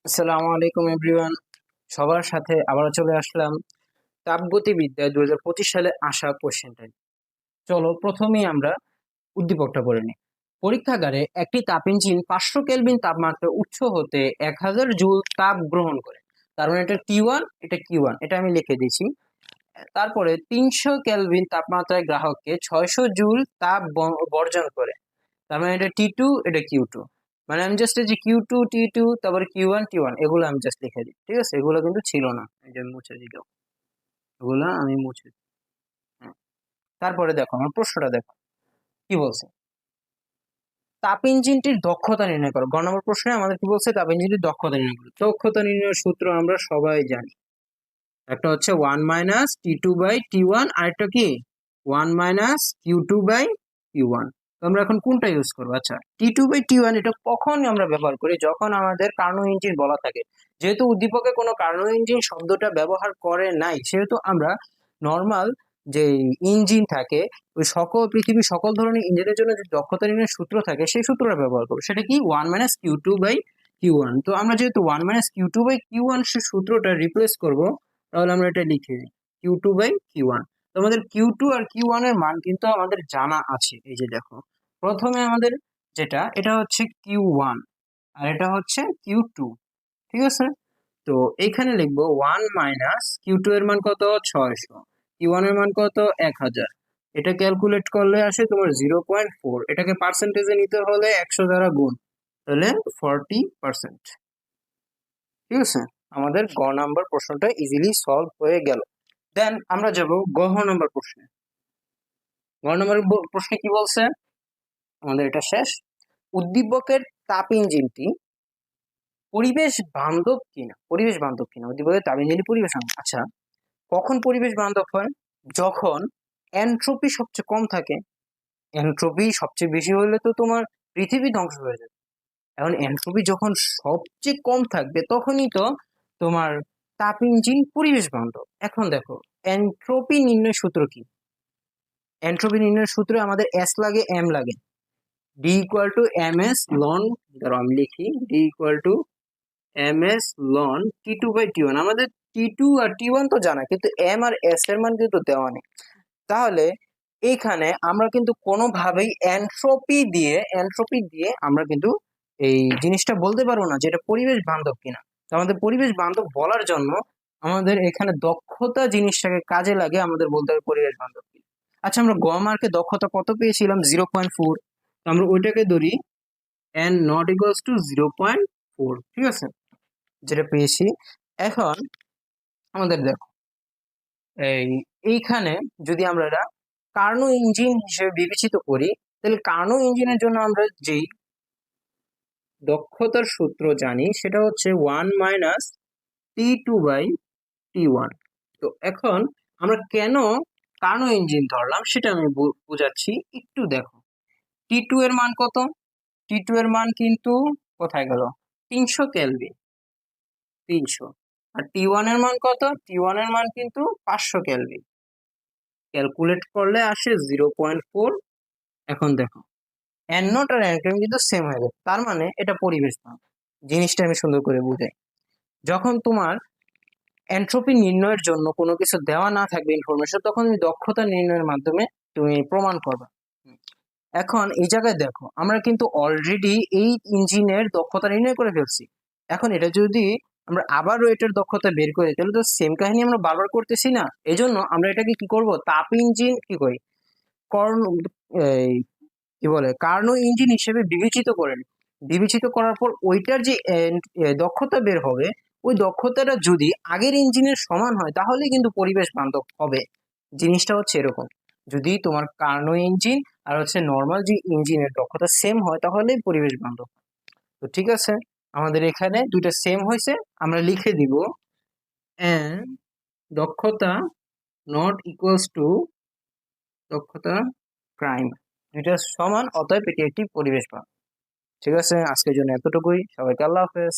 আসসালামু আলাইকুম এভরিওয়ান। সবার সাথে আবারও চলে আসলাম তাপগতিবিদ্যা 2025 সালে আসা কোশ্চেনটা। চলো প্রথমেই আমরা উদ্দীপকটা পড়ে নিই। পরীক্ষাগারে একটি তাপ ইঞ্জিন 500 কেলভিন তাপমাত্রা উচ্চ হতে 1000 জুল তাপ গ্রহণ করে। তার মানে এটা T1, এটা Q1, এটা আমি লিখে দিয়েছি। তারপরে 300 কেলভিন তাপমাত্রায় গ্রাহককে 600 জুল তাপ বর্জন করে। তার মানে এটা T2, এটা Q2। মানে আমি জাস্ট এই যে Q2 T2 তারপরে Q1 T1 এগুলো আমি জাস্ট লিখে দিই, ঠিক আছে? এগুলো কিন্তু ছিল না, এই যে আমি মুছে দিলাম, এগুলো আমি মুছে দিই। হ্যাঁ। তারপরে দেখো আমার প্রশ্নটা দেখো কি বলছে। তাপ ইঞ্জিনটির দক্ষতা নির্ণয় করো। গ নম্বর প্রশ্নে আমাদের কি বলছে? তাপ ইঞ্জিনটির দক্ষতা নির্ণয় করো। দক্ষতা নির্ণয়ের সূত্র আমরা সবাই জানি। একটা হচ্ছে 1 - T2/T1, আরেকটা কি 1 - Q2/Q1। তো আমরা এখন কোনটা ইউজ করবো? আচ্ছা, T2/T1 এটা কখন আমরা ব্যবহার করি? যখন আমাদের কার্নো ইঞ্জিন বলা থাকে। যেহেতু উদ্দীপকে কোনো কার্নো ইঞ্জিন শব্দটা ব্যবহার করে নাই, সেহেতু আমরা নর্মাল যে ইঞ্জিন থাকে, ওই পৃথিবীর সকল ধরনের ইঞ্জিনের জন্য যে দক্ষতা নির্ণয়ের সূত্র থাকে সেই সূত্রটা ব্যবহার করবো। সেটা কি 1 - Q2/Q1। তো আমরা যেহেতু 1 - Q2/Q1 সে সূত্রটা রিপ্লেস করব, তাহলে আমরা এটা লিখে দিই Q2/Q1। তো আমাদের Q2 আর Q1 এর মান কিন্তু আমাদের জানা আছে। এই যে দেখো, প্রথমে আমাদের যেটা এটা হচ্ছে Q1 আর এটা হচ্ছে Q2, ঠিক আছে? তো এখানে লিখবো 1 - Q2 এর মান কত? 600। Q1 এর মান কত? 1000। এটা ক্যালকুলেট করলে আসে তোমার 0.4। এটাকে পার্সেন্টেজে নিতে হলে 100 দ্বারা গুণ, তাহলে 40%। ঠিক আছে, আমাদের গ নাম্বার প্রশ্নটা ইজিলি সলভ হয়ে গেল। দেন আমরা যাব গহ নাম্বার প্রশ্নে। গ নাম্বার প্রশ্নে কি বলছে? আমাদের এটা শেষ। উদ্দীপকের তাপ ইঞ্জিনটি পরিবেশ বান্ধব কিনা, পরিবেশ বান্ধব কিনা, উদ্দীপকের তাপ ইঞ্জিনটি পরিবেশ বান্ধব। আচ্ছা, কখন পরিবেশ বান্ধব হয়? যখন এনট্রপি সবচেয়ে কম থাকে। এনট্রপি সবচেয়ে বেশি হলে তো তোমার পৃথিবী ধ্বংস হয়ে যাবে। এখন এনট্রপি যখন সবচেয়ে কম থাকবে তখনই তো তোমার তাপ ইঞ্জিন পরিবেশ বান্ধব। এখন দেখো, এনট্রপি নির্ণয় সূত্র কি? এনট্রপি নির্ণয়ের সূত্রে আমাদের এস লাগে, এম লাগে। D equal to M S লন, ধরো আমি লিখি D equal to M S লন T2/T1। আমাদের T2 আর T1 তো জানা, কিন্তু এম আর এস এর মান কিন্তু দেওয়া নেই। তাহলে এইখানে আমরা কিন্তু কোনোভাবেই এনট্রপি দিয়ে আমরা কিন্তু এই জিনিসটা বলতে পারবো না যে এটা পরিবেশ বান্ধব কিনা। তো আমাদের পরিবেশ বান্ধব বলার জন্য আমাদের এখানে দক্ষতা জিনিসটাকে কাজে লাগে, আমাদের বলতে হবে পরিবেশ বান্ধব কিনা। আচ্ছা, আমরা গ মার্কে দক্ষতা কত পেয়েছিলাম? 0.4। তো আমরা ওইটাকে ধরি এন নট ইকুয়ালস টু 0.4, ঠিক আছে, যেটা পেয়েছি। এখন আমাদের দেখো এইখানে যদি আমরা এটা কার্নো ইঞ্জিন হিসেবে বিবেচিত করি, তাহলে কার্নো ইঞ্জিনের জন্য আমরা যেই দক্ষতার সূত্র জানি সেটা হচ্ছে 1 - T2/T1। তো এখন আমরা কেন কার্নো ইঞ্জিন ধরলাম সেটা আমি বুঝাচ্ছি, একটু দেখো। T2 এর মান কত? T2 এর মান কিন্তু কোথায় গেল? 300 কেলভিন, 300। আর T1 এর মান কত? T1 এর মান কিন্তু 500 কেলভিন। ক্যালকুলেট করলে আসে 0.4। এখন দেখো, এন নট আর এন কিন্তু সেম হয়ে যাবে, তার মানে এটা পরিবেশ বান্ধব। জিনিসটা আমি সুন্দর করে বুঝাই। যখন তোমার এন্ট্রপি নির্ণয়ের জন্য কোনো কিছু দেওয়া না থাকবে ইনফরমেশন, তখন তুমি দক্ষতা নির্ণয়ের মাধ্যমে তুমি প্রমাণ করবে। এখন এই জায়গায় দেখো, আমরা কিন্তু অলরেডি এই ইঞ্জিনের দক্ষতা নির্ণয় করে ফেলছি। এখন এটা যদি আমরা আবারও এটার দক্ষতা বের করি, তাহলে তো সেম কাহিনী আমরা বারবার করতেছি না। এই জন্য আমরা এটাকে কি করব? তাপ ইঞ্জিন কি করি, কর্ণ এই কি বলে কার্নো ইঞ্জিন হিসেবে বিবেচিত করার পর ওইটার যে দক্ষতা বের হবে, ওই দক্ষতাটা যদি আগের ইঞ্জিনের সমান হয় তাহলে কিন্তু পরিবেশ বান্ধব হবে। জিনিসটা হচ্ছে এরকম, যদি তোমার কার্নো ইঞ্জিন আর হচ্ছে নর্মাল যে ইঞ্জিনের দক্ষতা সেম হয় তাহলেই পরিবেশ বান্ধব। তো ঠিক আছে, আমাদের এখানে দুইটা সেম হয়েছে, আমরা লিখে দিব এন দক্ষতা নট ইকুয়ালস টু দক্ষতা প্রাইম, দুইটা সমান, অতএব এটি একটি পরিবেশ বান্ধব। ঠিক আছে, আজকের জন্য এতটুকুই। সবাইকে আল্লাহ হাফেজ।